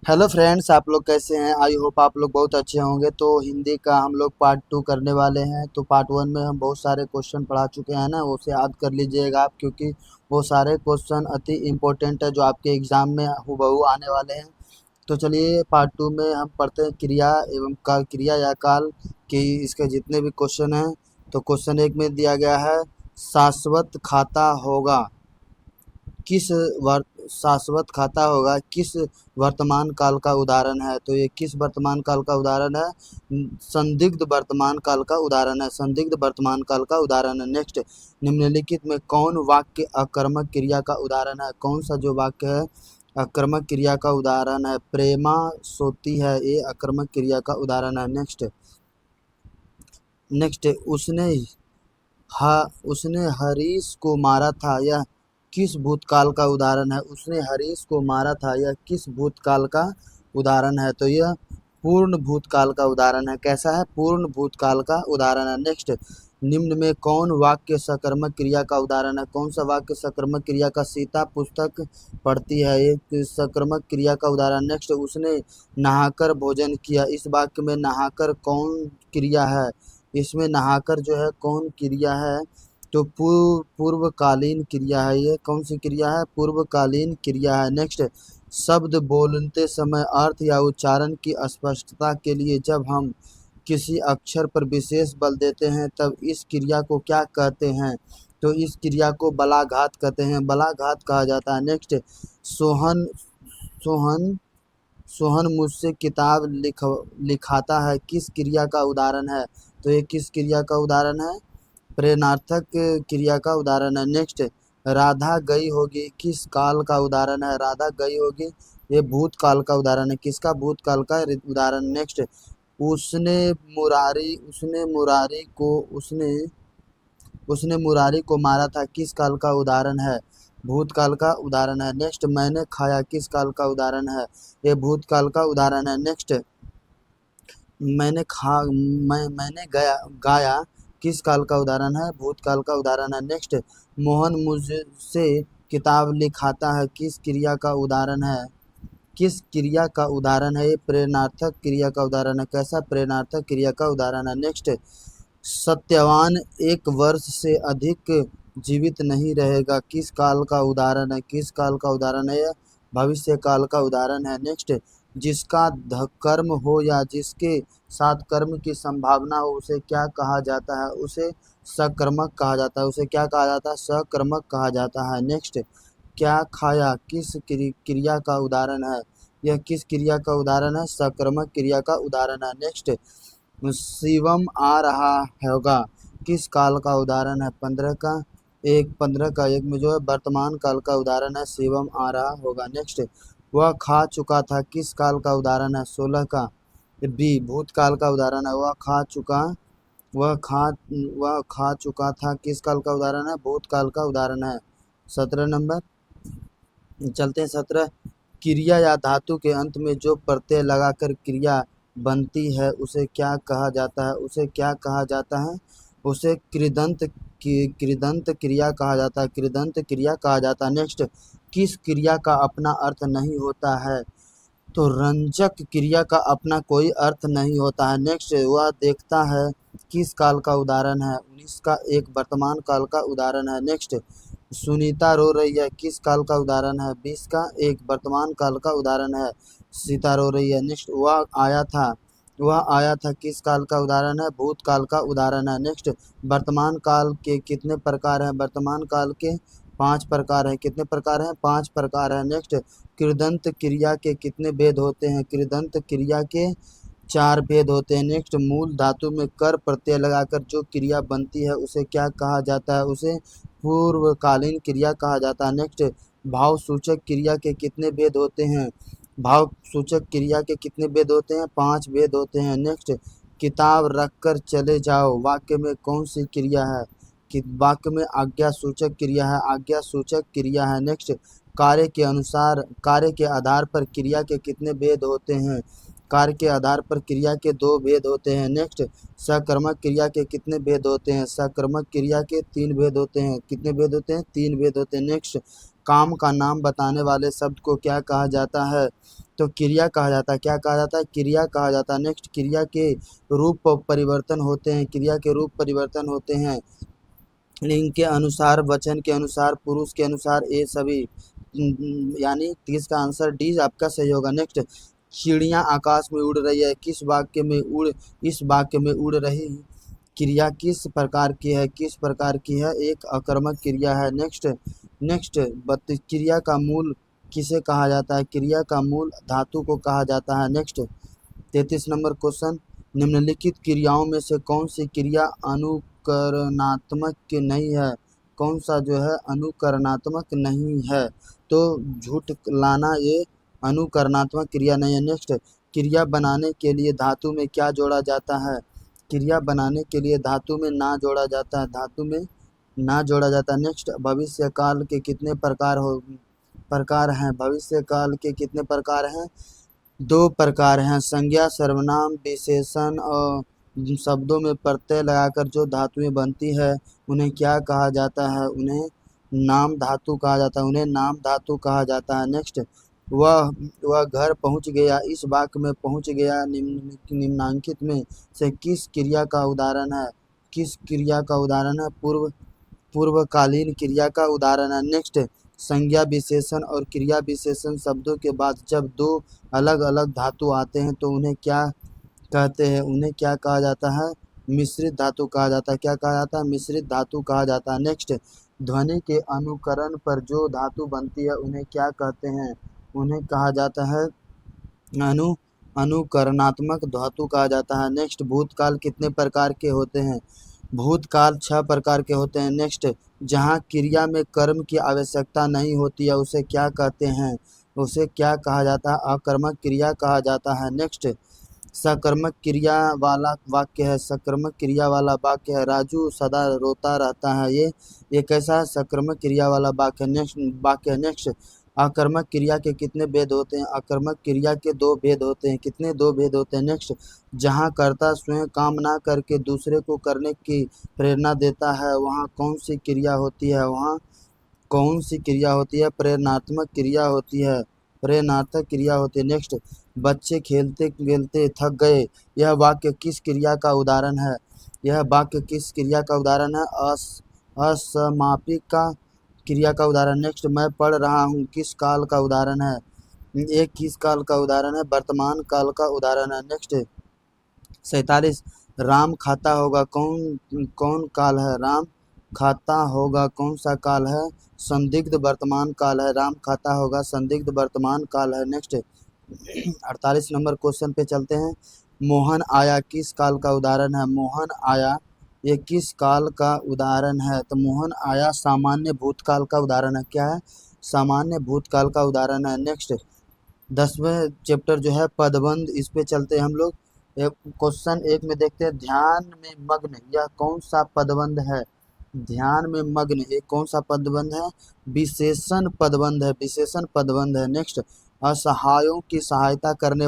Hello friends, आप लोग कैसे हैं? आई होप आप लोग बहुत अच्छे होंगे। तो हिंदी का हम लोग पार्ट 2 करने वाले हैं। तो पार्ट 1 में हम बहुत सारे क्वेश्चन पढ़ा चुके हैं ना, उसे याद कर लीजिएगा आप, क्योंकि वो सारे क्वेश्चन अति इम्पोर्टेंट है जो आपके एग्ज़ाम में हूबहू आने वाले हैं। तो चलिए पार्ट 2 में हम पढ़ते हैं क्रिया एवं काल, क्रिया या काल की इसके जितने भी क्वेश्चन हैं। तो क्वेश्चन 1 में दिया गया है, शाश्वत खाता होगा किस शाश्वत खाता होगा किस वर्तमान काल का उदाहरण है? तो ये किस वर्तमान काल का उदाहरण है? संदिग्ध वर्तमान काल का उदाहरण है। संदिग्ध वर्तमान काल का उदाहरण है। नेक्स्ट, निम्नलिखित में कौन वाक्य अकर्मक क्रिया का उदाहरण है? कौन सा जो वाक्य है अकर्मक क्रिया का उदाहरण है? प्रेमा सोती है, ये अकर्मक क्रिया का उदाहरण है। नेक्स्ट नेक्स्ट उसने हरीश को मारा था, यह किस भूतकाल का उदाहरण है? उसने हरीश को मारा था, यह किस भूतकाल का उदाहरण है? तो यह पूर्ण भूतकाल का उदाहरण है। कैसा है? पूर्ण भूतकाल का उदाहरण है। नेक्स्ट, निम्न में कौन वाक्य सकर्मक क्रिया का उदाहरण है? कौन सा वाक्य सकर्मक क्रिया का? सीता पुस्तक पढ़ती है, ये सकर्मक क्रिया का उदाहरण। नेक्स्ट, उसने नहाकर भोजन किया, इस वाक्य में नहाकर कौन क्रिया है? इसमें नहाकर जो है कौन क्रिया है? तो पूर्वकालीन क्रिया है। ये कौन सी क्रिया है? पूर्वकालीन क्रिया है। नेक्स्ट, शब्द बोलते समय अर्थ या उच्चारण की स्पष्टता के लिए जब हम किसी अक्षर पर विशेष बल देते हैं तब इस क्रिया को क्या कहते हैं? तो इस क्रिया को बलाघात कहते हैं, बलाघात कहा जाता है। नेक्स्ट, सोहन सोहन सोहन मुझसे किताब लिखाता है, किस क्रिया का उदाहरण है? तो ये किस क्रिया का उदाहरण है? प्रेरणार्थक क्रिया का उदाहरण है। नेक्स्ट, राधा गई होगी किस काल का उदाहरण है? राधा गई होगी, ये भूतकाल का उदाहरण है। किसका? भूतकाल का उदाहरण। नेक्स्ट, उसने उसने मुरारी को मारा था, किस काल का उदाहरण है? भूतकाल का उदाहरण है। नेक्स्ट, मैंने खाया किस काल का उदाहरण है? ये भूतकाल का उदाहरण है। नेक्स्ट, मैंने गाया किस काल का उदाहरण है? भूतकाल का उदाहरण है। नेक्स्ट, मोहन मुझसे किताब लिखाता है, किस क्रिया का उदाहरण है? किस क्रिया का उदाहरण है? ये प्रेरणार्थक क्रिया का उदाहरण है। कैसा? प्रेरणार्थक क्रिया का उदाहरण है। नेक्स्ट, सत्यवान 1 वर्ष से अधिक जीवित नहीं रहेगा, किस काल का उदाहरण है? किस काल का उदाहरण है? यह भविष्य काल का उदाहरण है। नेक्स्ट, जिसका कर्म हो या जिसके साथ कर्म की संभावना हो उसे क्या कहा जाता है? उसे सकर्मक कहा जाता है। उसे क्या कहा जाता है? सकर्मक कहा जाता है। नेक्स्ट, क्या खाया किस क्रिया का उदाहरण है? यह किस क्रिया का उदाहरण है? सकर्मक क्रिया का उदाहरण है। नेक्स्ट, शिवम आ रहा होगा किस काल का उदाहरण है? 15 का 1 में जो है वर्तमान काल का उदाहरण है, शिवम आ रहा होगा। नेक्स्ट, वह खा चुका था किस काल का उदाहरण है? 16 का बी भूतकाल का उदाहरण है। वह खा चुका था किस काल का उदाहरण है? भूतकाल का उदाहरण है। 17 नंबर, चलते हैं 17, क्रिया या धातु के अंत में जो प्रत्यय लगाकर क्रिया बनती है उसे क्या कहा जाता है? उसे क्या कहा जाता है? उसे कृदंत क्रिया कहा जाता है। कृदंत क्रिया कहा जाता है। नेक्स्ट, किस क्रिया का अपना अर्थ नहीं होता है? तो रंजक क्रिया का अपना कोई अर्थ नहीं होता है। नेक्स्ट, वह देखता है किस काल का उदाहरण है? 19 का 1 वर्तमान काल का उदाहरण है। नेक्स्ट, सुनीता रो रही है किस काल का उदाहरण है? 20 का 1 वर्तमान काल का उदाहरण है। सीता रो रही है। नेक्स्ट, वह आया था किस काल का उदाहरण है? भूतकाल का उदाहरण है। नेक्स्ट, वर्तमान काल के कितने प्रकार हैं? वर्तमान काल के 5 प्रकार हैं। कितने प्रकार हैं? 5 प्रकार हैं। नेक्स्ट, कृदंत क्रिया के कितने भेद होते हैं? कृदंत क्रिया के 4 भेद होते हैं। नेक्स्ट, मूल धातु में कर प्रत्यय लगाकर जो क्रिया बनती है उसे क्या कहा जाता है? उसे पूर्वकालीन क्रिया कहा जाता है। नेक्स्ट, भाव सूचक क्रिया के कितने भेद होते हैं? भाव सूचक क्रिया के कितने भेद होते हैं? 5 भेद होते हैं। नेक्स्ट, किताब रख कर चले जाओ वाक्य में कौन सी क्रिया है? कि वाक्य में आज्ञा सूचक क्रिया है। आज्ञा सूचक क्रिया है। नेक्स्ट, कार्य के आधार पर क्रिया के कितने भेद होते हैं? कार्य के आधार पर क्रिया के 2 भेद होते हैं। नेक्स्ट, सकर्मक क्रिया के कितने भेद होते हैं? सकर्मक क्रिया के 3 भेद होते हैं। कितने भेद होते हैं? 3 भेद होते हैं। नेक्स्ट, काम का नाम बताने वाले शब्द को क्या कहा जाता है? तो क्रिया कहा जाता है। क्या कहा जाता है? क्रिया कहा जाता है। नेक्स्ट, क्रिया के रूप परिवर्तन होते हैं। क्रिया के रूप परिवर्तन होते हैं लिंग के अनुसार, वचन के अनुसार, पुरुष के अनुसार, ये सभी यानी इसका आंसर डी आपका सही होगा। नेक्स्ट, चिड़ियाँ आकाश में उड़ रही है, किस वाक्य में इस वाक्य में उड़ रही क्रिया किस प्रकार की है? किस प्रकार की है? एक आक्रामक क्रिया है। नेक्स्ट नेक्स्ट क्रिया का मूल किसे कहा जाता है? क्रिया का मूल धातु को कहा जाता है। नेक्स्ट 33 नंबर क्वेश्चन, निम्नलिखित क्रियाओं में से कौन सी क्रिया अनुकरणात्मक नहीं है? कौन सा जो है अनुकरणात्मक नहीं है? तो झूठ लाना ये अनुकरणात्मक क्रिया नहीं है। नेक्स्ट, क्रिया बनाने के लिए धातु में क्या जोड़ा जाता है? क्रिया बनाने के लिए धातु में ना जोड़ा जाता है। धातु में ना जोड़ा जाता है। नेक्स्ट, भविष्य काल के कितने प्रकार हैं? भविष्य काल के कितने प्रकार हैं? 2 प्रकार हैं। संज्ञा, सर्वनाम, विशेषण और शब्दों में प्रत्यय लगाकर जो धातुएं बनती है उन्हें क्या कहा जाता है? उन्हें नाम धातु कहा जाता है। उन्हें नाम धातु कहा जाता है। नेक्स्ट, वह घर पहुंच गया, इस वाक्य में पहुंच गया निम्नांकित में से किस क्रिया का उदाहरण है? किस क्रिया का उदाहरण है? पूर्वकालीन क्रिया का उदाहरण है। नेक्स्ट, संज्ञा विशेषण और क्रिया विशेषण शब्दों के बाद जब 2 अलग अलग धातु आते हैं तो उन्हें क्या कहते हैं? उन्हें क्या कहा जाता है? मिश्रित धातु कहा जाता है। क्या कहा जाता है? मिश्रित धातु कहा जाता है। नेक्स्ट, ध्वनि के अनुकरण पर जो धातु बनती है उन्हें क्या कहते हैं? उन्हें कहा जाता है अनुकरणात्मक धातु कहा जाता है। नेक्स्ट, भूतकाल कितने प्रकार के होते हैं? भूतकाल 6 प्रकार के होते हैं। नेक्स्ट, जहाँ क्रिया में कर्म की आवश्यकता नहीं होती है उसे क्या कहते हैं? उसे क्या कहा जाता है? आकर्मक क्रिया कहा जाता है। नेक्स्ट, सकर्मक क्रिया वाला वाक्य है। सकर्मक क्रिया वाला वाक्य है, राजू सदा रोता रहता है। ये कैसा है? सकर्मक क्रिया वाला वाक्य। नेक्स्ट, आकर्मक क्रिया के कितने भेद होते हैं? आकर्मक क्रिया के 2 भेद होते हैं। कितने? 2 भेद होते हैं। नेक्स्ट, जहाँ कर्ता स्वयं काम ना करके दूसरे को करने की प्रेरणा देता है वहाँ कौन सी क्रिया होती है? वहाँ कौन सी क्रिया होती है? प्रेरणात्मक क्रिया होती है। प्रेरणात्मक क्रिया होती है। नेक्स्ट, बच्चे खेलते खेलते थक गए, यह वाक्य किस क्रिया का उदाहरण है? यह वाक्य किस क्रिया का उदाहरण है? असमापिका क्रिया का उदाहरण। नेक्स्ट, मैं पढ़ रहा हूँ किस काल का उदाहरण है? एक किस काल का उदाहरण है? वर्तमान काल का उदाहरण है। नेक्स्ट 47, राम खाता होगा कौन काल है? राम खाता होगा कौन सा काल है? संदिग्ध वर्तमान काल है। राम खाता होगा संदिग्ध वर्तमान काल है। नेक्स्ट 48 नंबर क्वेश्चन पे चलते हैं। मोहन आया किस काल का उदाहरण है? मोहन आया ये किस काल का उदाहरण है? तो मोहन आया सामान्य भूतकाल का उदाहरण है। क्या है? सामान्य भूतकाल का उदाहरण है। नेक्स्ट 10वें चैप्टर जो है पदबंध, इस पे चलते हैं हम लोग। क्वेश्चन 1 में देखते हैं, ध्यान में मग्न यह कौन सा पदबंध है? ध्यान में मग्न ये कौन सा पदबंध है? विशेषण पदबंध है। विशेषण पदबंध है। नेक्स्ट, असहायों की सहायता करने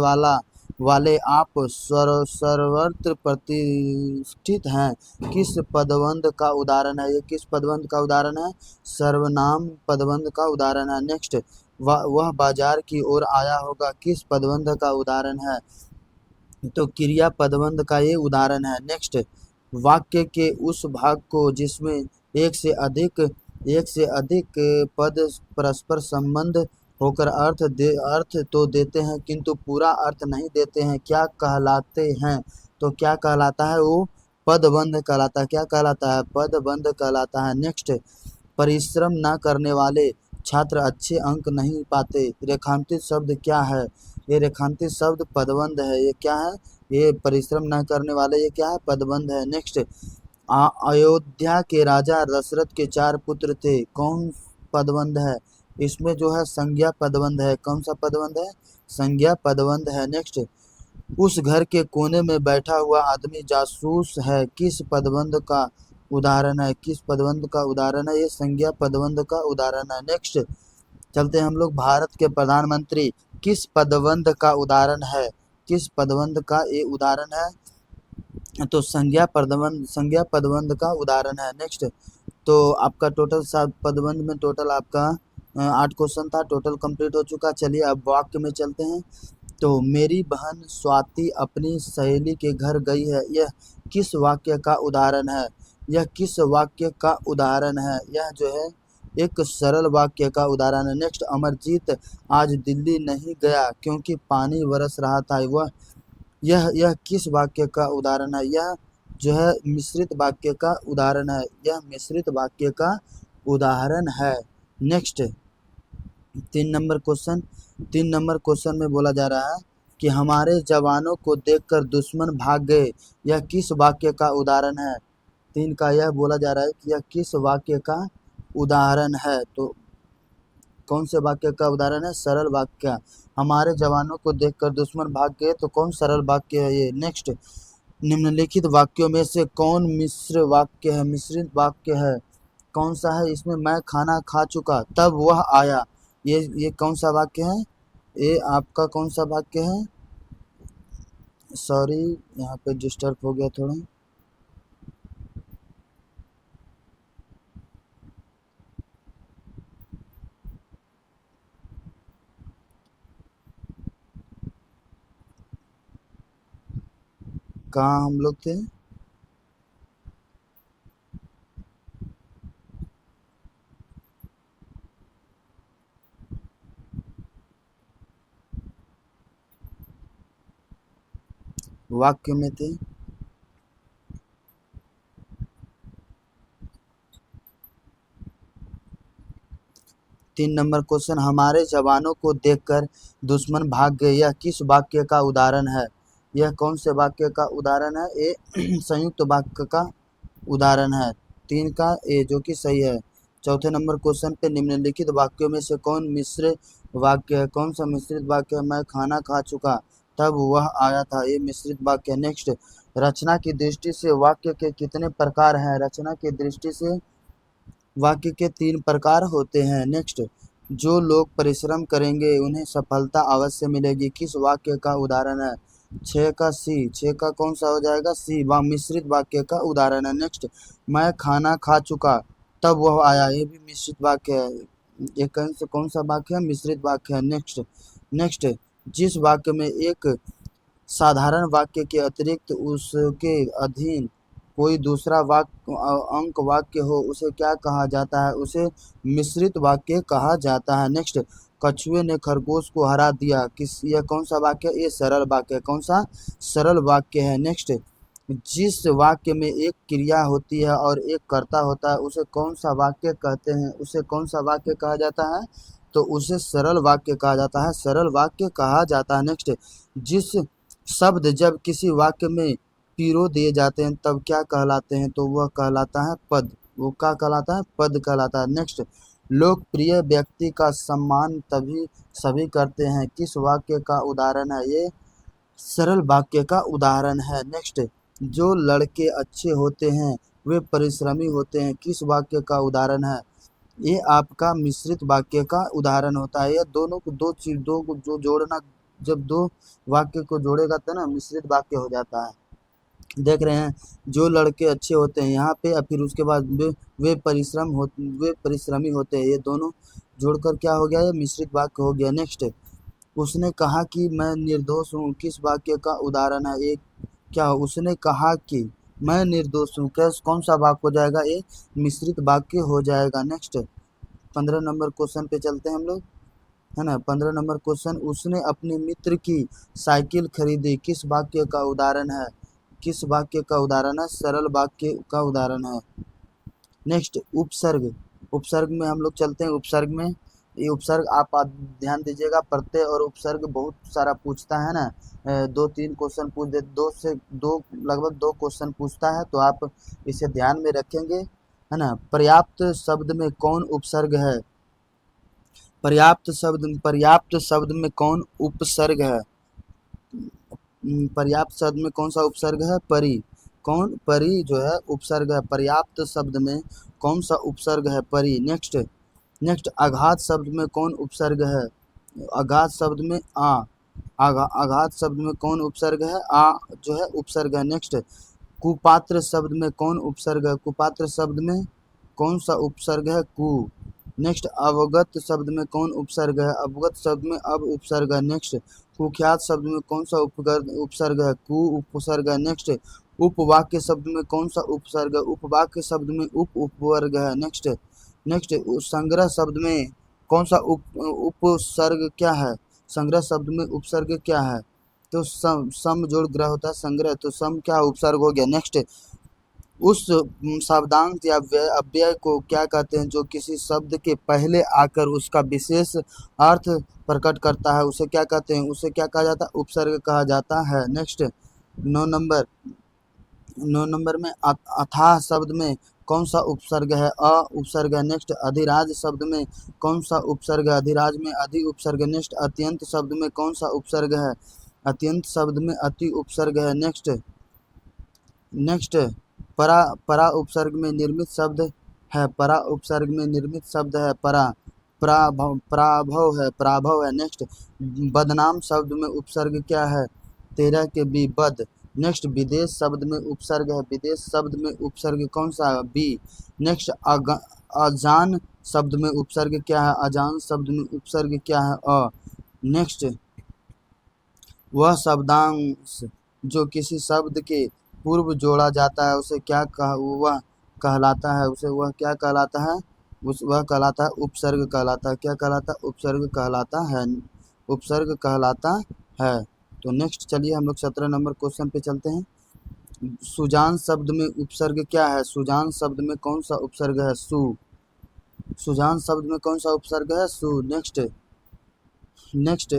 वाले आप सर्वत्र प्रतिष्ठित हैं किस पदबंध का उदाहरण है? ये किस पदबंध का उदाहरण है? सर्वनाम पदबंध का उदाहरण है। नेक्स्ट, वह बाजार की ओर आया होगा किस पदबंध का उदाहरण है? तो क्रिया पदबंध का ये उदाहरण है। नेक्स्ट, वाक्य के उस भाग को जिसमें एक से अधिक पद परस्पर संबंध होकर अर्थ तो देते हैं किंतु पूरा अर्थ नहीं देते हैं, क्या कहलाते हैं? तो क्या कहलाता है? वो पदबंध कहलाता है। क्या कहलाता है? पदबंध कहलाता है। नेक्स्ट, परिश्रम न करने वाले छात्र अच्छे अंक नहीं पाते, रेखांकित शब्द क्या है? ये रेखांकित शब्द पदबंध है। ये क्या है? ये परिश्रम न करने वाले, ये क्या है? पदबंध है। नेक्स्ट, अयोध्या के राजा दशरथ के 4 पुत्र थे, कौन पदबंध है? इसमें जो है संज्ञा पदबंध है। कौन सा पदबंध है? संज्ञा पदबंध है। नेक्स्ट, उस घर के कोने में बैठा हुआ आदमी जासूस है, किस पदबंध का उदाहरण है? किस पदबंध का उदाहरण है? ये संज्ञा पदबंध का उदाहरण है। नेक्स्ट चलते हैं हम लोग, भारत के प्रधानमंत्री किस पदबंध का उदाहरण है? किस पदबंध का ये उदाहरण है? तो संज्ञा पदबंध का उदाहरण है। नेक्स्ट, तो आपका टोटल पदबंध में टोटल आपका 8 क्वेश्चन था, टोटल कंप्लीट हो चुका। चलिए अब वाक्य में चलते हैं। तो मेरी बहन स्वाति अपनी सहेली के घर गई है, यह किस वाक्य का उदाहरण है? यह किस वाक्य का उदाहरण है? यह जो है एक सरल वाक्य का उदाहरण है। नेक्स्ट, अमरजीत आज दिल्ली नहीं गया क्योंकि पानी बरस रहा था, वह यह किस वाक्य का उदाहरण है? यह जो है मिश्रित वाक्य का उदाहरण है। यह मिश्रित वाक्य का उदाहरण है। नेक्स्ट 3 नंबर क्वेश्चन में बोला जा रहा है कि हमारे जवानों को देखकर दुश्मन भाग गए, यह किस वाक्य का उदाहरण है? 3 का यह बोला जा रहा है कि यह किस वाक्य का उदाहरण है। तो कौन से वाक्य का उदाहरण है? सरल वाक्य। हमारे जवानों को देखकर दुश्मन भाग गए, तो कौन सरल वाक्य है ये? नेक्स्ट, निम्नलिखित वाक्यों में से कौन मिश्र वाक्य है, मिश्रित वाक्य है? कौन सा है इसमें? मैं खाना खा चुका तब वह आया, ये कौन सा वाक्य है? ये आपका कौन सा वाक्य है? सॉरी, यहाँ पे डिस्टर्ब हो गया थोड़ा। कहाँ हम लोग थे? वाक्य में थे। 3 नंबर क्वेश्चन, हमारे जवानों को देखकर दुश्मन भाग गए, यह किस वाक्य का उदाहरण है? यह कौन से वाक्य का उदाहरण है? ये संयुक्त वाक्य का उदाहरण है। 3 का ए जो कि सही है। चौथे नंबर क्वेश्चन पे, निम्नलिखित वाक्यों में से कौन मिश्र वाक्य है? कौन सा मिश्रित वाक्य है? मैं खाना खा चुका तब वह आया था, ये मिश्रित वाक्य है। नेक्स्ट, रचना की दृष्टि से वाक्य के कितने प्रकार हैं? रचना की दृष्टि से वाक्य के 3 प्रकार होते हैं। नेक्स्ट, जो लोग परिश्रम करेंगे उन्हें सफलता अवश्य मिलेगी, किस वाक्य का उदाहरण है? 6 का सी, 6 का कौन सा हो जाएगा? सी, वह मिश्रित वाक्य का उदाहरण है। नेक्स्ट, मैं खाना खा चुका तब वह आया, ये भी मिश्रित वाक्य है। ये कौन सा वाक्य है? मिश्रित वाक्य है। नेक्स्ट, जिस वाक्य में एक साधारण वाक्य के अतिरिक्त उसके अधीन कोई दूसरा अंक वाक्य हो, उसे क्या कहा जाता है? उसे मिश्रित वाक्य कहा जाता है। नेक्स्ट, कछुए ने खरगोश को हरा दिया, यह कौन सा वाक्य? ये सरल वाक्य है। कौन सा? सरल वाक्य है। नेक्स्ट, जिस वाक्य में एक क्रिया होती है और एक कर्ता होता है, उसे कौन सा वाक्य कहते हैं? उसे कौन सा वाक्य कहा जाता है? तो उसे सरल वाक्य कहा जाता है, सरल वाक्य कहा जाता है। नेक्स्ट, जिस शब्द जब किसी वाक्य में पिरो दिए जाते हैं तब क्या कहलाते हैं? तो वह कहलाता है पद। वो क्या कहलाता है? पद कहलाता है। नेक्स्ट, लोकप्रिय व्यक्ति का सम्मान तभी सभी करते हैं, किस वाक्य का उदाहरण है? ये सरल वाक्य का उदाहरण है। नेक्स्ट, जो लड़के अच्छे होते हैं वे परिश्रमी होते हैं, किस वाक्य का उदाहरण है? ये आपका मिश्रित वाक्य का उदाहरण होता है। ये दोनों को दो को जो जोड़ना, जब 2 वाक्य को जोड़ेगा तो ना मिश्रित वाक्य हो जाता है। देख रहे हैं, जो लड़के अच्छे होते हैं यहाँ पे, और फिर उसके बाद वे परिश्रमी होते हैं, ये दोनों जोड़कर क्या हो गया? ये मिश्रित वाक्य हो गया। नेक्स्ट, उसने कहा कि मैं निर्दोष हूँ, किस वाक्य का उदाहरण है? एक क्या? उसने कहा कि मैं निर्दोष हूँ, कैसे कौन सा वाक्य हो जाएगा? ये मिश्रित वाक्य हो जाएगा। नेक्स्ट 15 नंबर क्वेश्चन पे चलते हैं हम लोग, है ना। 15 नंबर क्वेश्चन, उसने अपने मित्र की साइकिल खरीदी, किस वाक्य का उदाहरण है? किस वाक्य का उदाहरण है? सरल वाक्य का उदाहरण है। नेक्स्ट, उपसर्ग। उपसर्ग में हम लोग चलते हैं। उपसर्ग में ये उपसर्ग आप ध्यान दीजिएगा, प्रत्यय और उपसर्ग बहुत सारा पूछता है ना। 2-3 क्वेश्चन पूछ दे, लगभग 2 क्वेश्चन पूछता है, तो आप इसे ध्यान में रखेंगे, है ना। पर्याप्त शब्द में कौन उपसर्ग है? पर्याप्त शब्द में कौन उपसर्ग है? पर्याप्त शब्द में कौन सा उपसर्ग है? परि। कौन? परि जो है उपसर्ग है। पर्याप्त शब्द में कौन सा उपसर्ग है? परि। नेक्स्ट, अघात शब्द में कौन उपसर्ग है? अघात शब्द में आ। अघात शब्द में कौन उपसर्ग है? आ जो है उपसर्ग है। नेक्स्ट, कुपात्र शब्द में कौन उपसर्ग है? कुपात्र शब्द में कौन सा उपसर्ग है? कु। नेक्स्ट अवगत शब्द में कौन उपसर्ग है? अवगत शब्द में अब उपसर्ग है। नेक्स्ट कुख्यात शब्द में कौन सा उपसर्ग है? कु उपसर्ग है। नेक्स्ट उपवाक्य शब्द में कौन सा उपसर्ग है? उपवाक्य शब्द में उपवर्ग है। नेक्स्ट नेक्स्ट संग्रह शब्द में कौन सा उपसर्ग क्या है? संग्रह शब्द में उपसर्ग क्या है? तो सम जोड़ ग्रह होता है संग्रह, तो सम क्या उपसर्ग हो गया। नेक्स्ट उस शब्दांश या अव्यय को क्या कहते हैं जो किसी शब्द के पहले आकर उसका विशेष अर्थ प्रकट करता है, उसे क्या कहते हैं? उसे क्या कहा जाता है? उपसर्ग कहा जाता है। नेक्स्ट 9 नंबर 9 नंबर में अथाह शब्द में कौन सा उपसर्ग है? अ उपसर्ग है। नेक्स्ट अधिराज शब्द में कौन सा उपसर्ग है? अधिराज में अधि उपसर्ग। नेक्स्ट अत्यंत शब्द में कौन सा उपसर्ग है? अत्यंत शब्द में अति उपसर्ग है। नेक्स्ट नेक्स्ट परा परा उपसर्ग में निर्मित शब्द है। परा उपसर्ग में निर्मित शब्द है परा। प्राभव है, प्राभव है। नेक्स्ट बदनाम शब्द में उपसर्ग क्या है? 13 के बी बद। नेक्स्ट विदेश शब्द में उपसर्ग है। विदेश शब्द में उपसर्ग कौन सा है? बी। नेक्स्ट अजान शब्द में उपसर्ग क्या है? अजान शब्द में उपसर्ग क्या है? अ। नेक्स्ट वह शब्दांश जो किसी शब्द के पूर्व जोड़ा जाता है उसे क्या वह कहलाता है? उसे वह क्या कहलाता है? वह कहलाता है उपसर्ग कहलाता है। क्या कहलाता है? उपसर्ग कहलाता है। उपसर्ग कहलाता है। तो नेक्स्ट चलिए हम लोग 17 नंबर क्वेश्चन पे चलते हैं। सुजान शब्द में उपसर्ग क्या है? सुजान शब्द में कौन सा उपसर्ग है? सु। सुजान शब्द में कौन सा उपसर्ग है? सु। नेक्स्ट नेक्स्ट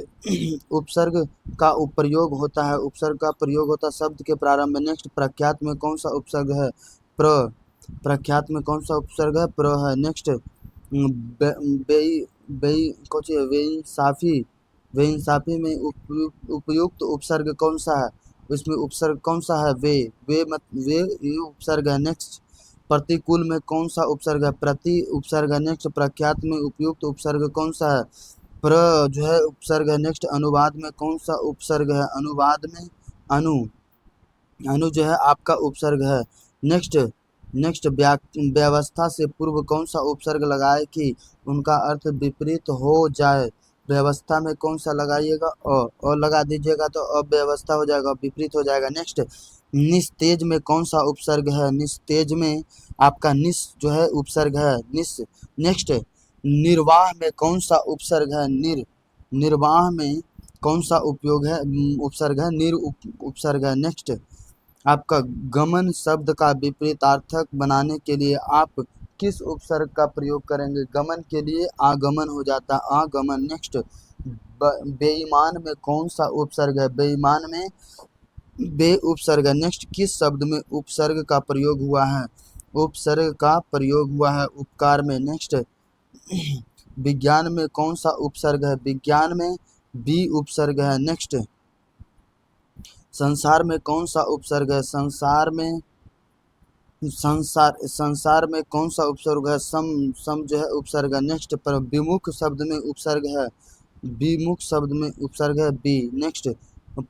उपसर्ग का प्रयोग होता है। उपसर्ग का प्रयोग होता है शब्द के प्रारंभ में। नेक्स्ट प्रख्यात में कौन सा उपसर्ग है? प्र। प्रख्यात में कौन सा उपसर्ग है? प्र है। नेक्स्ट बेइंसाफी। बेइंसाफी में उपयुक्त उपसर्ग कौन सा है? उसमें उपसर्ग कौन सा है? वे ये उपसर्ग है। नेक्स्ट प्रतिकूल में कौन सा उपसर्ग है? प्रति उपसर्ग है। नेक्स्ट प्रख्यात में उपयुक्त उपसर्ग कौन सा है? प्र जो है उपसर्ग है। नेक्स्ट अनुवाद में कौन सा उपसर्ग है? अनुवाद में अनु। अनु जो है आपका उपसर्ग है। नेक्स्ट नेक्स्ट व्यवस्था से पूर्व कौन सा उपसर्ग लगाए कि उनका अर्थ विपरीत हो जाए? व्यवस्था में कौन सा लगाइएगा? और लगा दीजिएगा तो अव्यवस्था हो जाएगा, विपरीत हो जाएगा। नेक्स्ट निस्तेज में कौन सा उपसर्ग है? निस्तेज में आपका निस जो है उपसर्ग है। निस। नेक्स्ट निर्वाह में कौन सा उपसर्ग है? निर्वाह में कौन सा उपयोग है? उपसर्ग है। उपसर्ग है। नेक्स्ट आपका गमन शब्द का विपरीतार्थक बनाने के लिए आप किस उपसर्ग का प्रयोग करेंगे? गमन के लिए आगमन हो जाता है, आगमन। नेक्स्ट बेईमान में कौन सा उपसर्ग है? बेईमान में बे उपसर्ग है। नेक्स्ट किस शब्द में उपसर्ग का प्रयोग हुआ है? उपसर्ग का प्रयोग हुआ है उपकार में। नेक्स्ट विज्ञान में कौन सा उपसर्ग है? विज्ञान में बी उपसर्ग है। नेक्स्ट संसार में कौन सा उपसर्ग है? संसार में कौन सा उपसर्ग है? सम जो है उपसर्ग है। नेक्स्ट पर विमुख शब्द में उपसर्ग है। विमुख शब्द में उपसर्ग है बी। नेक्स्ट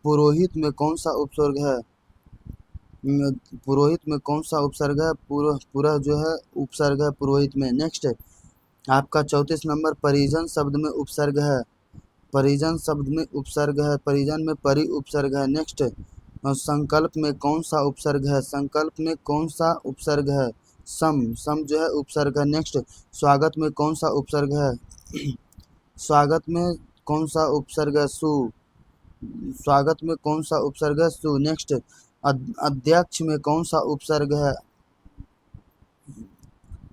पुरोहित में कौन सा उपसर्ग है? पुरोहित में कौन सा उपसर्ग है? पूरा जो है उपसर्ग है पुरोहित में। नेक्स्ट आपका 34 नंबर परिजन शब्द में उपसर्ग है। परिजन शब्द में उपसर्ग है। परिजन में परि उपसर्ग है। नेक्स्ट संकल्प में कौन सा उपसर्ग है? संकल्प में कौन सा उपसर्ग है? सम जो है उपसर्ग है। नेक्स्ट स्वागत में कौन सा उपसर्ग है? स्वागत में कौन सा उपसर्ग है? सु। स्वागत में कौन सा उपसर्ग है? सु। नेक्स्ट अध्यक्ष में कौन सा उपसर्ग है?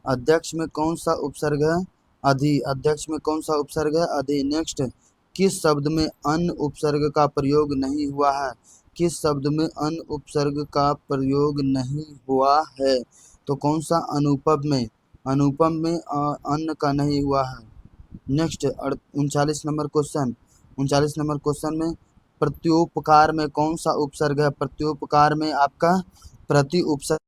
अध्यक्ष में कौन सा उपसर्ग है? अधि। अध्यक्ष में कौन सा उपसर्ग है? अधि। नेक्स्ट किस शब्द में अन उपसर्ग का प्रयोग नहीं हुआ है? किस शब्द में अन उपसर्ग का प्रयोग नहीं हुआ है? तो कौन सा? अनुपम में। अनुपम में अन्न का नहीं हुआ है। नेक्स्ट 39 नंबर क्वेश्चन में प्रत्युपकार में कौन सा उपसर्ग है? प्रत्युपकार में आपका प्रति उपसर्ग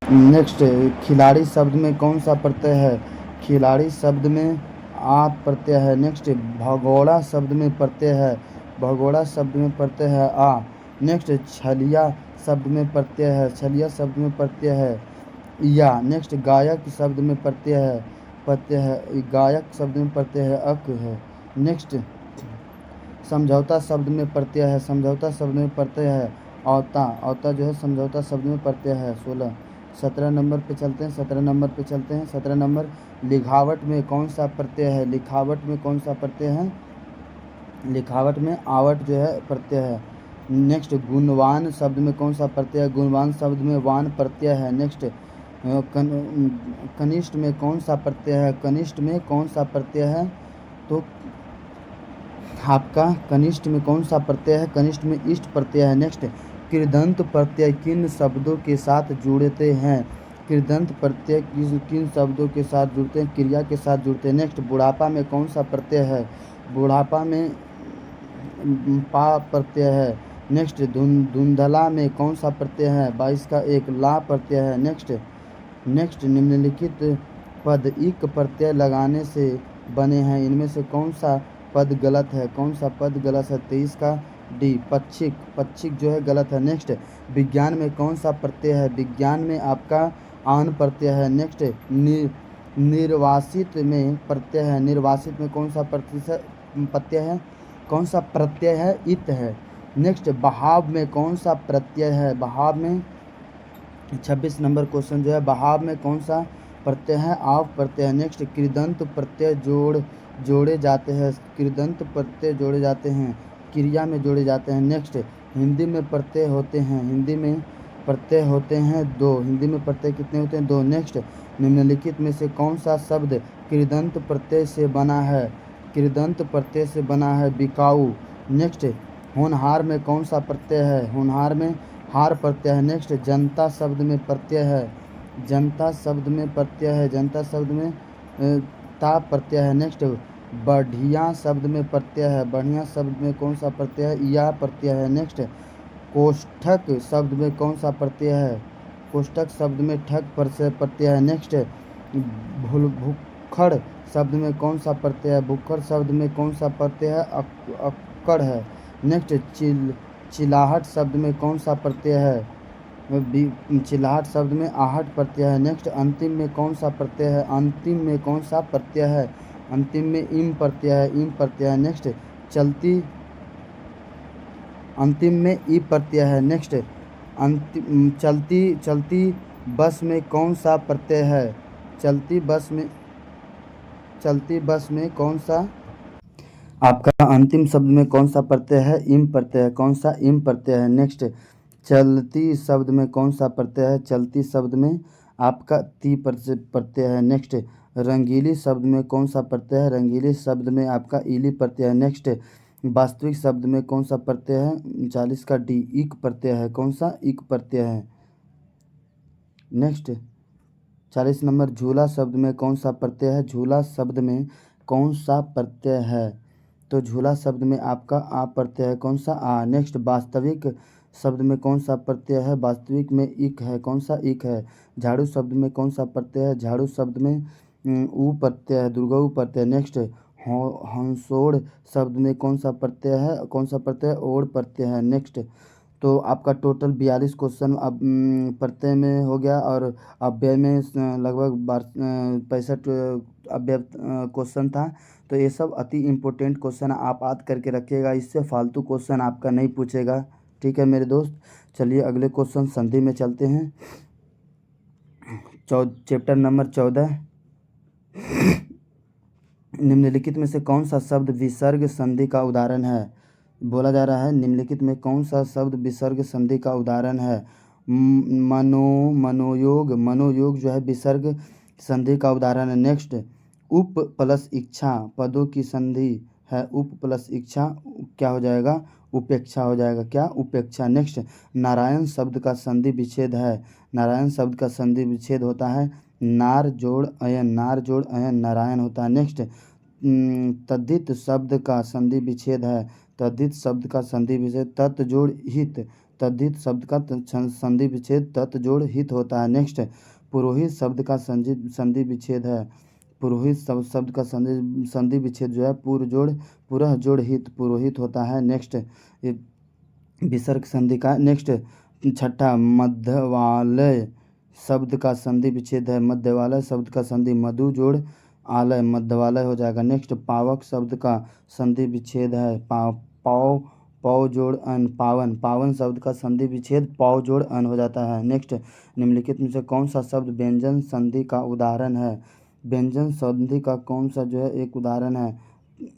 नेक्स्ट, खिलाड़ी शब्द में कौन सा प्रत्यय है? खिलाड़ी शब्द में आ प्रत्यय है। नेक्स्ट, भगोड़ा शब्द में प्रत्यय है। भगोड़ा शब्द में प्रत्यय है आ। नेक्स्ट, छलिया शब्द में प्रत्यय है। छलिया शब्द में प्रत्यय है या। नेक्स्ट, गायक शब्द में प्रत्यय है गायक शब्द में प्रत्यय है अक है। नेक्स्ट, समझौता शब्द में प्रत्यय है। समझौता शब्द में प्रत्यय है औता। औता जो है समझौता शब्द में प्रत्यय है। 16। 17 नंबर पे चलते हैं। 17 नंबर पे चलते हैं। 17 नंबर, लिखावट में कौन सा प्रत्यय है? लिखावट में कौन सा प्रत्यय है? लिखावट में आवट जो है प्रत्यय है। नेक्स्ट, गुणवान शब्द में कौन सा प्रत्यय है? गुणवान शब्द में वान प्रत्यय है। नेक्स्ट, कनिष्ठ में कौन सा प्रत्यय है? कनिष्ठ में कौन सा प्रत्यय है? तो आपका कनिष्ठ में कौन सा प्रत्यय है? कनिष्ठ में इष्ट प्रत्यय है। नेक्स्ट, कृदंत प्रत्यय किन शब्दों के साथ जुड़ते हैं? कृदंत प्रत्यय किन किन शब्दों के साथ जुड़ते हैं? क्रिया के साथ जुड़ते हैं। नेक्स्ट, बुढ़ापा में कौन सा प्रत्यय है? बुढ़ापा में पा प्रत्यय है। नेक्स्ट, धुंधला में कौन सा प्रत्यय है? 22 का 1 ला प्रत्यय है। नेक्स्ट, निम्नलिखित पद इक प्रत्यय लगाने से बने हैं, इनमें से कौन सा पद गलत है? कौन सा पद गलत है? 23 का डी पक्षिक। पक्षिक जो है गलत है। नेक्स्ट, विज्ञान में कौन सा प्रत्यय है? विज्ञान में आपका आन प्रत्यय है। नेक्स्ट, निर्वासित में प्रत्यय है। निर्वासित में कौन सा प्रत्यय है? कौन सा प्रत्यय है? इत है। नेक्स्ट, बहाव में कौन सा प्रत्यय है? बहाव में 26 नंबर क्वेश्चन जो है, बहाव में कौन सा प्रत्यय है? आव प्रत्यय है। नेक्स्ट, कृदंत प्रत्यय जोड़े जाते हैं। कृदंत प्रत्यय जोड़े जाते हैं, क्रिया में जोड़े जाते हैं। नेक्स्ट, हिंदी में प्रत्यय होते हैं। हिंदी में प्रत्यय होते हैं 2। हिंदी में प्रत्यय कितने होते हैं? 2। नेक्स्ट, निम्नलिखित में से कौन सा शब्द कृदंत प्रत्यय से बना है? कृदंत प्रत्यय से बना है बिकाऊ। नेक्स्ट, होनहार में कौन सा प्रत्यय है? होनहार में हार प्रत्यय है। नेक्स्ट, जनता शब्द में प्रत्यय है। जनता शब्द में प्रत्यय है। जनता शब्द में ता प्रत्यय है। नेक्स्ट, बढ़िया शब्द में प्रत्यय है। बढ़िया शब्द में कौन सा प्रत्यय है? या प्रत्यय है। नेक्स्ट, कोष्ठक शब्द में कौन सा प्रत्यय है? कोष्ठक शब्द में ठक प्रत्यय है। नेक्स्ट, भुक्खड़ शब्द में कौन सा प्रत्यय है? भुक्खड़ शब्द में कौन सा प्रत्यय है? अक्कड़ है। नेक्स्ट, चिल्लाहट शब्द में कौन सा प्रत्यय है? चिल्लाहट शब्द में आहट प्रत्यय है। नेक्स्ट, अंतिम में कौन सा प्रत्यय है? अंतिम में कौन सा प्रत्यय है? अंतिम में इम प्रत्यय है। इम प्रत्यय है। नेक्स्ट, चलती अंतिम में ई प्रत्यय है। नेक्स्ट, अंतिम चलती बस में कौन सा प्रत्यय है? चलती बस में कौन सा आपका अंतिम शब्द में कौन सा प्रत्यय है? इम प्रत्यय है। कौन सा? इम प्रत्यय है। नेक्स्ट, चलती शब्द में कौन सा प्रत्यय है? चलती शब्द में आपका ती प्रत्यय है। नेक्स्ट, रंगीली शब्द में कौन सा प्रत्यय है? रंगीली शब्द में आपका ईली प्रत्यय है। नेक्स्ट, वास्तविक शब्द में कौन सा प्रत्यय है? 40 का डी इक प्रत्यय है। कौन सा? इक प्रत्यय है। नेक्स्ट, 40 नंबर, झूला शब्द में कौन सा प्रत्यय है? झूला शब्द में कौन सा प्रत्यय है? तो झूला शब्द में आपका आ प्रत्यय है। कौन सा? आ। नेक्स्ट, वास्तविक शब्द में कौन सा प्रत्यय है? वास्तविक में इक है। कौन सा? इक है। झाड़ू शब्द में कौन सा प्रत्यय है? झाड़ू शब्द में ऊ प्रत्यय है, दुर्गऊ प्रत्यय। नेक्स्ट, हंसोड़ शब्द में कौन सा प्रत्यय है? कौन सा प्रत्यय? ओड़ प्रत्यय है। नेक्स्ट, तो आपका टोटल 42 क्वेश्चन अब प्रत्यय में हो गया और अव्यय में लगभग 65 अव्यय क्वेश्चन था। तो ये सब अति इम्पोर्टेंट क्वेश्चन आप याद करके रखिएगा, इससे फालतू क्वेश्चन आपका नहीं पूछेगा। ठीक है मेरे दोस्त, चलिए अगले क्वेश्चन संधि में चलते हैं। चैप्टर नंबर 14, निम्नलिखित में से कौन सा शब्द विसर्ग संधि का उदाहरण है? बोला जा रहा है निम्नलिखित में कौन सा शब्द विसर्ग संधि का उदाहरण है? मनोयोग जो है विसर्ग संधि का उदाहरण है। नेक्स्ट, उप प्लस इच्छा पदों की संधि है। उप प्लस इच्छा क्या हो जाएगा? उपेक्षा हो जाएगा। क्या? उपेक्षा। नेक्स्ट, नारायण शब्द का संधि विच्छेद है। नारायण शब्द का संधि विच्छेद होता है नार जोड़ अयन। नार जोड़ अयन नारायण होता है। नेक्स्ट, तद्धित शब्द का संधि विच्छेद है। तद्धित शब्द का संधि विच्छेद तत् जोड़ हित। तद्धित शब्द का संधि विच्छेद तत् जोड़ हित होता है। नेक्स्ट, पुरोहित शब्द का संधि विच्छेद है। पुरोहित शब्द का संधि विच्छेद जो है पुरह जोड़ हित पुरोहित होता है। नेक्स्ट, विसर्ग संधि का। नेक्स्ट, छठा, मध्यवालय शब्द का संधि विच्छेद है। मध्यवालय शब्द का संधि मधु जोड़ आलय मध्यवालय हो जाएगा। नेक्स्ट, पावक शब्द का संधि विच्छेद है। पौ जोड़ अन पावन पावन शब्द का संधि विच्छेद पौ जोड़ अन हो जाता है। नेक्स्ट, निम्नलिखित में से कौन सा शब्द व्यंजन संधि का उदाहरण है? व्यंजन संधि का कौन सा जो है एक उदाहरण है?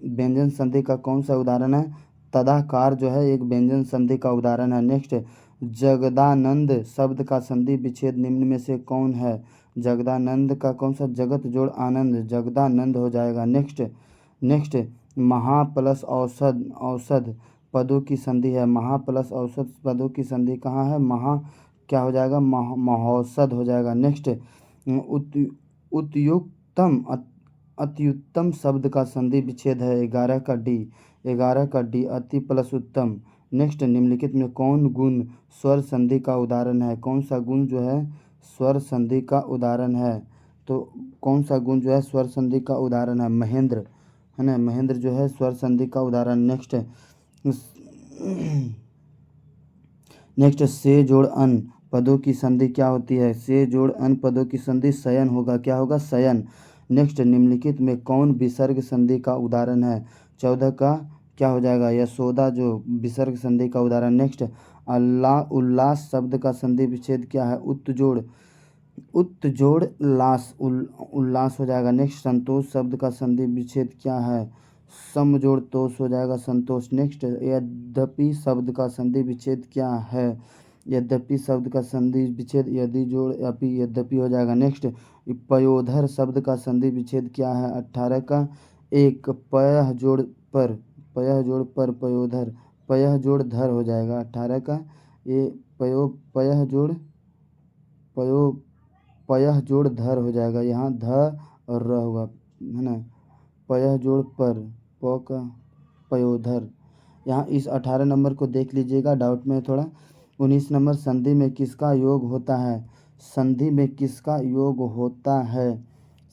व्यंजन संधि का कौन सा उदाहरण है? तदाकार जो है एक व्यंजन संधि का उदाहरण है। नेक्स्ट, जगदानंद शब्द का संधि विच्छेद निम्न में से कौन है? जगदानंद का कौन सा? जगत जोड़ आनंद जगदानंद हो जाएगा। नेक्स्ट, महा प्लस औषध पदों की संधि है। महा प्लस औषध पदों की संधि कहाँ है? महा क्या हो जाएगा? महौषध हो जाएगा। नेक्स्ट, उत्युक्तम अत्युत्तम शब्द का संधि विच्छेद है 11 का डी अति प्लस उत्तम। नेक्स्ट, निम्नलिखित में कौन गुण स्वर संधि का उदाहरण है? कौन सा गुण जो है स्वर संधि का उदाहरण है? तो कौन सा गुण जो है स्वर संधि का उदाहरण है? महेंद्र है ना, महेंद्र जो है स्वर संधि का उदाहरण। नेक्स्ट, से जोड़ अन पदों की संधि क्या होती है? से जोड़ अन पदों की संधि शयन होगा। क्या होगा? शयन। नेक्स्ट, निम्नलिखित में कौन विसर्ग संधि का उदाहरण है? 14 का क्या हो जाएगा? यशोदा जो विसर्ग संधि का उदाहरण। नेक्स्ट, उल्लास शब्द का संधि विच्छेद क्या है? उत जोड़ लास उल्लास हो जाएगा। नेक्स्ट, संतोष शब्द का संधि विच्छेद क्या है? सम जोड़ तोष हो जाएगा संतोष। नेक्स्ट, यद्यपि शब्द का संधि विच्छेद क्या है? यद्यपि शब्द का संधि विच्छेद यदि जोड़ अपि यद्यपि हो जाएगा। नेक्स्ट, पयोधर शब्द का संधि विच्छेद क्या है? 18 का 1 पयः जोड़ पर पयोधर पयः जोड़ धर हो जाएगा। 18 का ये पयः जोड़ धर हो जाएगा। यहाँ ध और र होगा है ना। पयः जोड़ पर प का पयोधर। यहाँ इस 18 नंबर को देख लीजिएगा, डाउट में थोड़ा। 19 नंबर, संधि में किसका योग होता है? संधि में किसका योग होता है?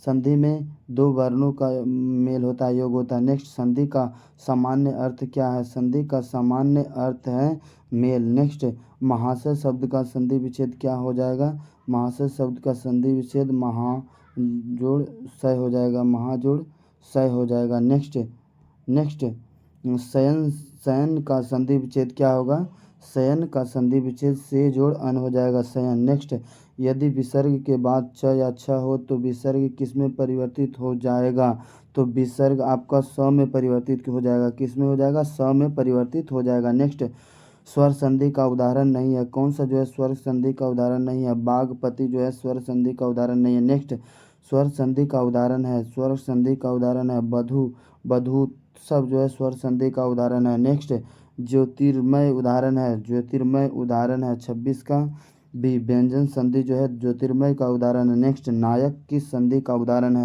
संधि में दो वर्णों का मेल होता है, योग होता है। नेक्स्ट, संधि का सामान्य अर्थ क्या है? संधि का सामान्य अर्थ है मेल। नेक्स्ट, महाशय शब्द का संधि विच्छेद क्या हो जाएगा? महाशय शब्द का संधि विच्छेद महा जोड़ सय हो जाएगा। महा जोड़ सय हो जाएगा। नेक्स्ट, शयन का संधि विच्छेद क्या होगा? शयन का संधि विच्छेद से जोड़ अन हो जाएगा शयन। नेक्स्ट, यदि विसर्ग के बाद च या छ हो तो विसर्ग किस में परिवर्तित हो जाएगा? तो विसर्ग आपका स में परिवर्तित हो जाएगा। किस में हो जाएगा? स में परिवर्तित हो जाएगा। नेक्स्ट, स्वर संधि का उदाहरण नहीं है। कौन सा जो है स्वर संधि का उदाहरण नहीं है? बागपति जो है स्वर संधि का उदाहरण नहीं है। नेक्स्ट, स्वर संधि का उदाहरण है बधु सब जो है स्वर संधि का उदाहरण है। नेक्स्ट, ज्योतिर्मय उदाहरण है 26 का भी। व्यंजन संधि जो है ज्योतिर्मय का उदाहरण है। नेक्स्ट, नायक किस संधि का उदाहरण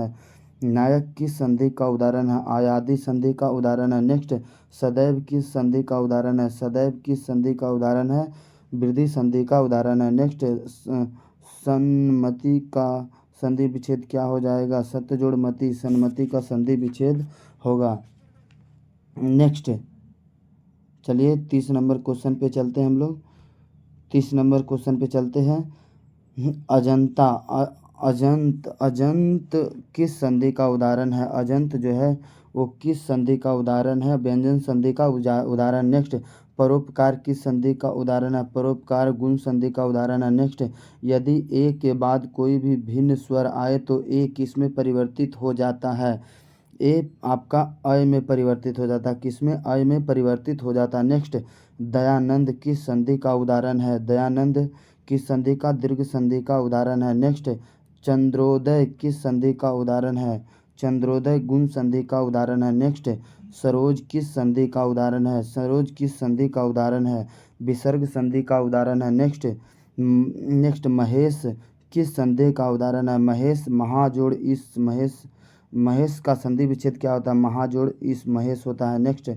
है? आयादी संधि का उदाहरण है। नेक्स्ट, सदैव किस संधि का उदाहरण है? वृद्धि संधि का उदाहरण है। नेक्स्ट, सन्मति का संधि विच्छेद क्या हो जाएगा? सत्य जोड़ मति सन्मति का संधि विच्छेद होगा। नेक्स्ट, चलिए 30 नंबर क्वेश्चन पे चलते हैं हम लोग। 30 नंबर क्वेश्चन पे चलते हैं। अजंत किस संधि का उदाहरण है? अजंत जो है वो किस संधि का उदाहरण है? व्यंजन संधि का उदाहरण। नेक्स्ट, परोपकार किस संधि का उदाहरण है? परोपकार गुण संधि का उदाहरण है। नेक्स्ट, यदि ए के बाद कोई भी भिन्न स्वर आए तो ए किस में परिवर्तित हो जाता है? ए आपका अय में परिवर्तित हो जाता है। किस में? अय में परिवर्तित हो जाता है। नेक्स्ट, दयानंद किस संधि का उदाहरण है? दयानंद किस संधि का? दीर्घ संधि का उदाहरण है। नेक्स्ट, चंद्रोदय किस संधि का उदाहरण है? चंद्रोदय गुण संधि का उदाहरण है। नेक्स्ट, सरोज किस संधि का उदाहरण है? सरोज किस संधि का उदाहरण है? विसर्ग संधि का उदाहरण है। नेक्स्ट, महेश किस संधि का उदाहरण है? महेश महाजोड़ इस महेश का संधि विच्छेद क्या होता है? महाजोड़ इस महेश होता है। नेक्स्ट,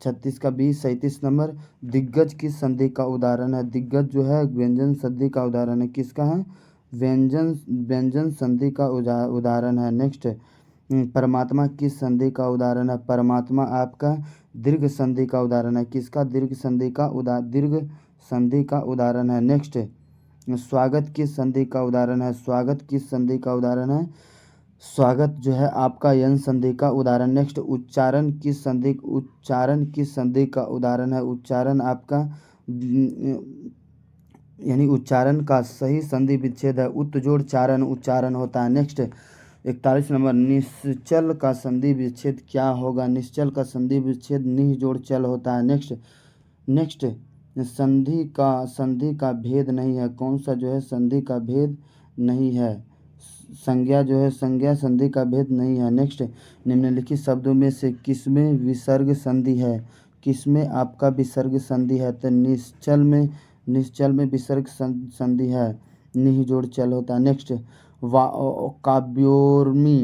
36 का 20। 37 नंबर, दिग्गज किस संधि का उदाहरण है? दिग्गज जो है व्यंजन संधि का उदाहरण है। किसका है? व्यंजन व्यंजन संधि का उदाहरण है। नेक्स्ट, परमात्मा किस संधि का उदाहरण है? परमात्मा आपका दीर्घ संधि का उदाहरण है। किसका? दीर्घ संधि का दीर्घ संधि का उदाहरण है। नेक्स्ट, स्वागत किस संधि का उदाहरण है? स्वागत किस संधि का उदाहरण है? स्वागत जो है आपका यन संधि का उदाहरण। नेक्स्ट, उच्चारण किस संधि का उदाहरण है? उच्चारण आपका यानी उच्चारण का सही संधि विच्छेद है। उत जोड़ चारण उच्चारण होता है। नेक्स्ट, 41 नंबर, निश्चल का संधि विच्छेद क्या होगा? निश्चल का संधि विच्छेद निह जोड़ चल होता है। नेक्स्ट, संधि का भेद नहीं है। कौन सा जो है संधि का भेद नहीं है? संज्ञा जो है संज्ञा संधि का भेद नहीं है। नेक्स्ट, निम्नलिखित शब्दों में से किसमें विसर्ग संधि है? किसमें आपका विसर्ग संधि है? तो निश्चल में विसर्ग संधि है, निह जोड़ चल होता है। नेक्स्ट, काव्योर्मी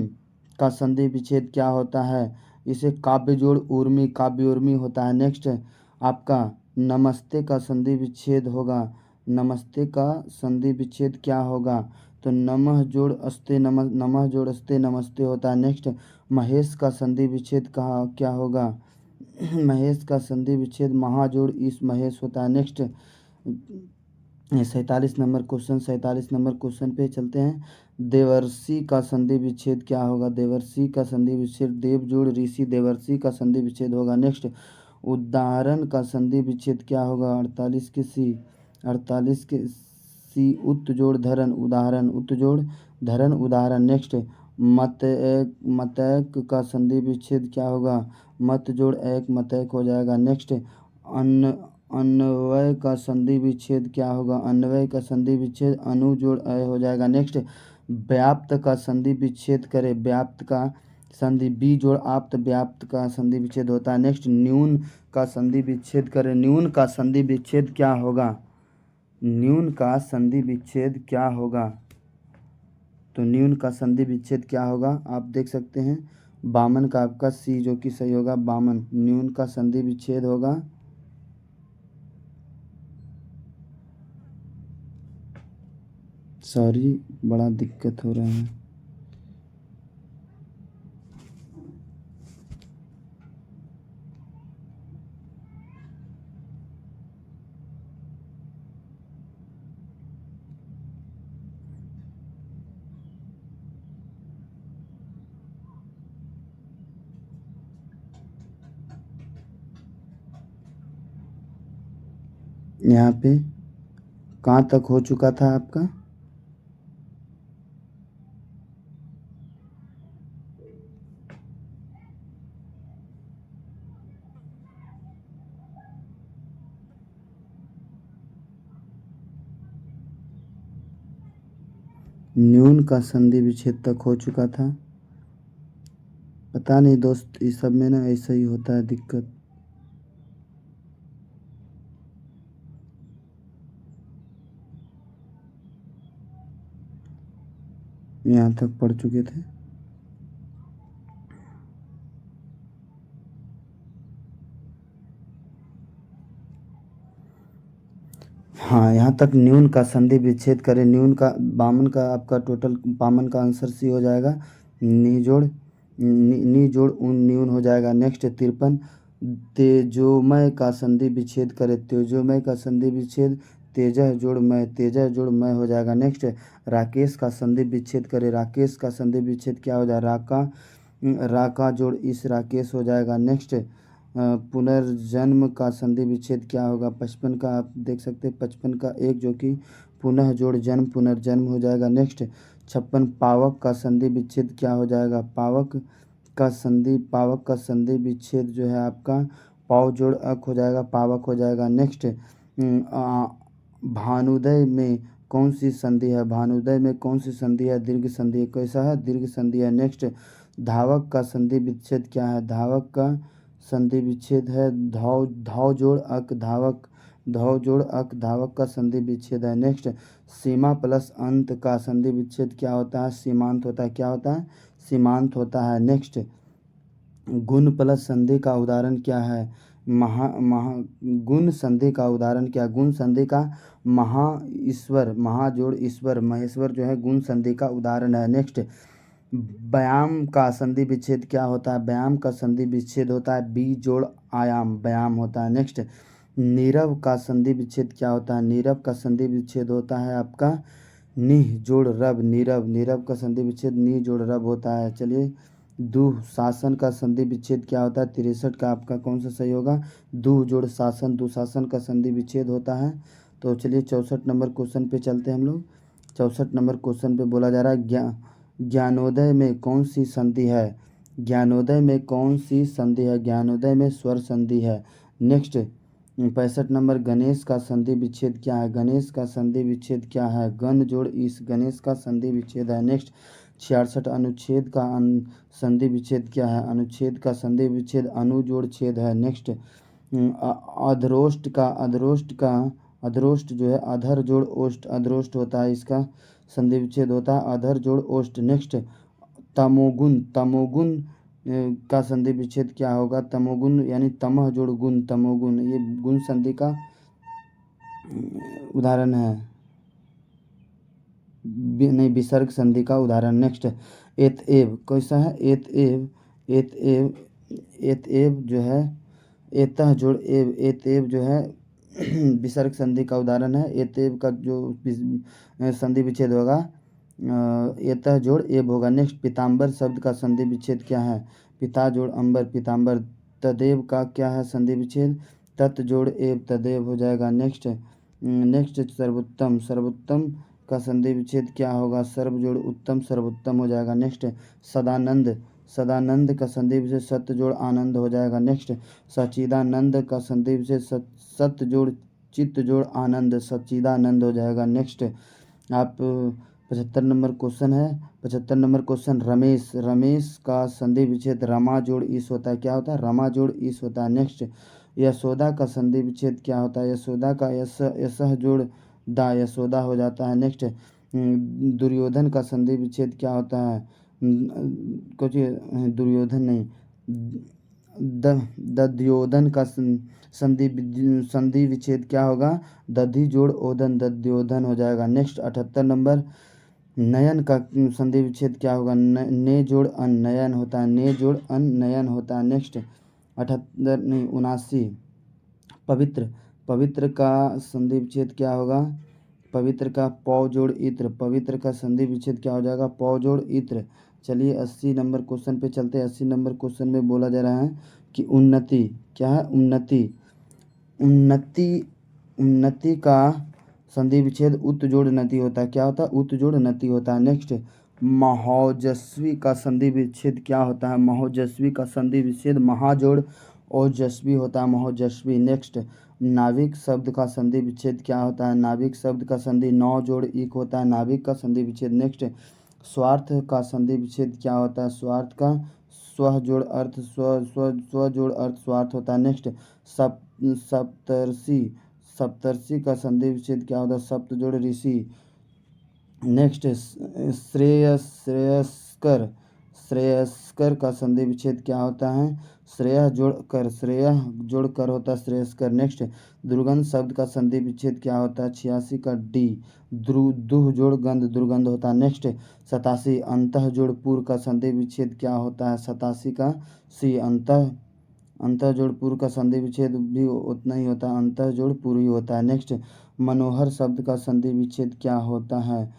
का संधि विच्छेद क्या होता है? इसे काव्य उर्मी होता है। नेक्स्ट, आपका नमस्ते का संधि विच्छेद होगा। नमस्ते का संधि विच्छेद क्या होगा? तो नमः जोड़ अस्ते नमस्ते होता है। नेक्स्ट, महेश का संधि विच्छेद क्या होगा? महेश का संधि विच्छेद महाजोड़ इस महेश होता है। नेक्स्ट, 47 नंबर क्वेश्चन पे चलते हैं। देवर्षि का संधि विच्छेद क्या होगा? देवर्षि का संधि विच्छेद देव जोड़ ऋषि देवर्षि का संधि विच्छेद होगा। नेक्स्ट, उदाहरण का संधि विच्छेद क्या होगा? 48 के सी उत जोड़ धरण उदाहरण। नेक्स्ट, मतैक का संधि विच्छेद क्या होगा? मत जोड़ एक मतैक हो जाएगा। नेक्स्ट, अन्वय का संधि विच्छेद क्या होगा? अन्वय का संधि विच्छेद अनु जोड़ अय हो जाएगा। नेक्स्ट, व्याप्त का संधि विच्छेद करें। व्याप्त का संधि बी जोड़ आप्त व्याप्त का संधि विच्छेद होता है। नेक्स्ट, न्यून का संधि विच्छेद करें। न्यून का संधि विच्छेद क्या होगा? न्यून का संधि विच्छेद क्या होगा? तो न्यून का संधि विच्छेद क्या होगा? आप देख सकते हैं बामन का आपका सी जो कि सही होगा। बामन न्यून का संधि विच्छेद होगा। सॉरी, बड़ा दिक्कत हो रहा है। यहाँ पे कहाँ तक हो चुका था आपका? न्यून का संधि विच्छेद तक हो चुका था। पता नहीं दोस्त, इस सब में ना ऐसा ही होता है दिक्कत। यहाँ तक पढ़ चुके थे। हाँ, यहाँ तक न्यून का संधि विच्छेद करें। न्यून का बामन का आपका टोटल बामन का आंसर सी हो जाएगा। नी जोड़ उन न्यून हो जाएगा। नेक्स्ट, 53, तेजोमय का संधि विच्छेद करें। तेजोमय का संधि विच्छेद तेजह जोड़ मय हो जाएगा। नेक्स्ट, राकेश का संधि विच्छेद करें। राकेश का संधि विच्छेद क्या हो जाएगा? राका जोड़ इस राकेश हो जाएगा। नेक्स्ट, पुनर्जन्म का संधि विच्छेद क्या होगा? 55 का आप देख सकते हैं 55 का एक जो कि पुनः जोड़ जन्म पुनर्जन्म हो जाएगा। नेक्स्ट, 56, पावक का संधि विच्छेद क्या हो जाएगा? पावक का संधि विच्छेद जो है आपका पाव जोड़ अक हो जाएगा, पावक हो जाएगा। नेक्स्ट, भानुदय में कौन सी संधि है? भानुदय में कौन सी संधि है? दीर्घ संधि। कैसा है? दीर्घ संधि है। नेक्स्ट, धावक का संधि विच्छेद क्या है? धावक का संधि विच्छेद है धाव जोड़ अक धावक का संधि विच्छेद है। नेक्स्ट, सीमा प्लस अंत का संधि विच्छेद क्या होता है? सीमांत होता है। क्या होता है? सीमांत होता है। नेक्स्ट, गुण प्लस संधि का उदाहरण क्या है? गुण संधि का उदाहरण क्या? गुण संधि का महा ईश्वर, महा जोड़ ईश्वर, महेश्वर जो है गुण संधि का उदाहरण है। नेक्स्ट, व्यायाम का संधि विच्छेद क्या होता है? व्यायाम का संधि विच्छेद होता है बी जोड़ आयाम, व्यायाम होता है। नेक्स्ट, नीरव का संधि विच्छेद क्या होता है? नीरव का संधि विच्छेद होता है आपका निह जोड़ रब, नीरव, नीरव का संधि विच्छेद निह जोड़ रब होता है। चलिए, दुशासन का संधि विच्छेद क्या होता है? 63 का आपका कौन सा सही होगा? दु जोड़ शासन, दुशासन का संधि विच्छेद होता है। तो चलिए 64 नंबर क्वेश्चन पे चलते हैं हम लोग। 64 नंबर क्वेश्चन पे बोला जा रहा है ज्ञानोदय में कौन सी संधि है? ज्ञानोदय में कौन सी संधि है? ज्ञानोदय में स्वर संधि है। नेक्स्ट, 65 नंबर, गणेश का संधि विच्छेद क्या है? गणेश का संधि विच्छेद क्या है? गण जोड़ ईश, गणेश का संधि विच्छेद है। नेक्स्ट, 66, अनुच्छेद का संधि विच्छेद क्या है? अनुच्छेद का संधि विच्छेद अनु जोड़ छेद है। नेक्स्ट, अधरोष्ट जो है अधर जोड़ ओष्ठ, अधरोष्ट होता है, इसका संधि विच्छेद होता है अधर जोड़ ओष्ठ। नेक्स्ट, तमोगुण, तमोगुण का संधि विच्छेद क्या होगा? तमोगुण यानी तमह जोड़ गुण, तमोगुण, ये गुण संधि का उदाहरण है, नहीं विसर्ग संधि का उदाहरण। नेक्स्ट, एत एव कैसा है? एत एव, एत एव, एत एव जो है एतः जोड़ एव, एत एव जो है विसर्ग संधि का उदाहरण है। एत एव का जो संधि विच्छेद होगा एतः जोड़ एव होगा। नेक्स्ट, पीताम्बर शब्द का संधि विच्छेद क्या है? पिता जोड़ अंबर, पीताम्बर। तदेव का क्या है संधि विच्छेद? तत् जोड़ एव, तदेव हो जाएगा। नेक्स्ट, सर्वोत्तम, सर्वोत्तम का संधि विच्छेद क्या होगा? सर्व जोड़ उत्तम, सर्वोत्तम हो जाएगा। नेक्स्ट, सदानंद, सदानंद का संधि विच्छेद सत्य जोड़ आनंद हो जाएगा। नेक्स्ट, सच्चिदानंद का संधि विच्छेद सत्य जोड़ चित्त जोड़ आनंद, सच्चिदानंद हो जाएगा। नेक्स्ट, आप 75 नंबर क्वेश्चन है। 75 नंबर क्वेश्चन, रमेश, रमेश का संधि विच्छेद रमा जोड़ ईश होता है। क्या होता है? रमा जोड़ ईश होता है। नेक्स्ट, यशोदा का संधि विच्छेद क्या होता है? यशोदा का यसह जोड़ दा, यशोदा हो जाता है। नेक्स्ट, दुर्योधन का संधि विच्छेद क्या होता है? कुछ दुर्योधन नहीं, दध्योधन का संधि विच्छेद क्या होगा? दधि जोड़ ओदन, दध्योधन हो जाएगा। नेक्स्ट, 78 नंबर, नयन का संधि विच्छेद क्या होगा? ने जोड़ अन, नयन होता है, ने जोड़ अन, नयन होता है। नेक्स्ट, 78 नहीं 79, पवित्र, पवित्र का संधि विच्छेद क्या होगा? पवित्र का पौ जोड़ इत्र, पवित्र का संधि विच्छेद क्या हो जाएगा? पौ जोड़ इत्र। चलिए 80 नंबर क्वेश्चन पे चलते हैं। 80 नंबर क्वेश्चन में बोला जा रहा है कि उन्नति, क्या है? उन्नति, उन्नति, उन्नति का संधि विच्छेद उत जोड़ नति होता है। क्या होता है? उत जोड़ नति होता है। नेक्स्ट, महोजस्वी का संधि विच्छेद क्या होता है? महोजस्वी का संधि विच्छेद महाजोड़ ओजस्वी होता है, महोजस्वी। नेक्स्ट, नाविक शब्द का संधि विच्छेद क्या होता है? नाविक शब्द का संधि नौ जोड़ इक होता है, नाविक का संधि विच्छेद। नेक्स्ट, स्वार्थ का संधि विच्छेद क्या होता है? स्वार्थ का स्व जोड़ अर्थ, स्व जोड़ अर्थ स्वार्थ होता है। नेक्स्ट, सप्तर्षि, सप्तर्षि का संधि विच्छेद क्या होता है? सप्त जोड़ ऋषि। नेक्स्ट, श्रेयस्कर, श्रेयस्कर का संधि विच्छेद क्या होता है? श्रेय जोड़ कर, श्रेय जोड़ कर होता है श्रेयस्कर। नेक्स्ट, दुर्गंध शब्द का संधि विच्छेद क्या होता है? 86 का डी, दुह जोड़ गंध, दुर्गंध होता है। नेक्स्ट, 87, अंतः जोड़ पूर्व का संधि विच्छेद क्या होता है? 87 का सी, अंतः, अंतः जोड़ पूर्व का संधि विच्छेद भी उतना ही होता है, अंतः जोड़ पूर्व ही होता है। नेक्स्ट, मनोहर शब्द का संधि विच्छेद क्या होता है?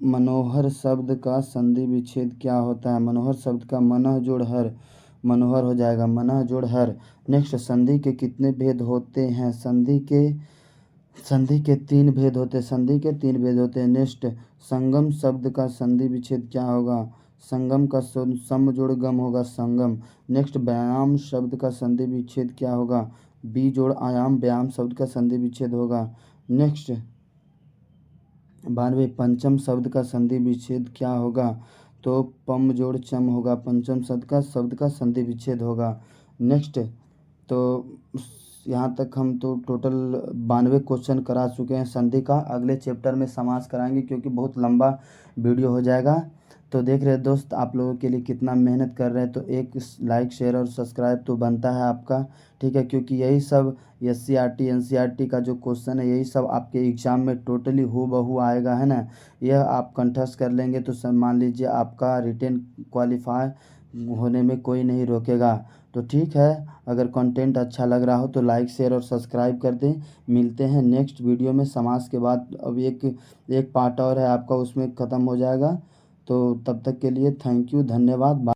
मनोहर शब्द का संधि विच्छेद क्या होता है? मनोहर शब्द का मनः जोड़ हर, मनोहर हो जाएगा, मनः जोड़ हर। नेक्स्ट, संधि के कितने भेद होते हैं? संधि के 3 भेद होते हैं, संधि के 3 भेद होते हैं। नेक्स्ट, संगम शब्द का संधि विच्छेद क्या होगा? संगम का सम जोड़ गम होगा, संगम। नेक्स्ट, व्यायाम शब्द का संधि विच्छेद क्या होगा? बी जोड़ आयाम, व्यायाम शब्द का संधि विच्छेद होगा। नेक्स्ट, 92, पंचम शब्द का संधि विच्छेद क्या होगा? तो पम जोड़ चम होगा, पंचम शब्द का संधि विच्छेद होगा। नेक्स्ट, तो यहाँ तक हम तो टोटल 92 क्वेश्चन करा चुके हैं संधि का। अगले चैप्टर में समास कराएंगे क्योंकि बहुत लंबा वीडियो हो जाएगा। तो देख रहे हैं दोस्त आप लोगों के लिए कितना मेहनत कर रहे हैं, तो एक लाइक शेयर और सब्सक्राइब तो बनता है आपका, ठीक है, क्योंकि यही सब SCRT NCRT का जो क्वेश्चन है यही सब आपके एग्ज़ाम में टोटली हूबहू आएगा, है ना। यह आप कंठस्थ कर लेंगे तो मान लीजिए आपका रिटेन क्वालिफाई होने में कोई नहीं रोकेगा। तो ठीक है, अगर कंटेंट अच्छा लग रहा हो तो लाइक शेयर और सब्सक्राइब कर दें। मिलते हैं नेक्स्ट वीडियो में। समाज के बाद अब एक एक पार्ट और है आपका, उसमें ख़त्म हो जाएगा। तो तब तक के लिए थैंक यू, धन्यवाद।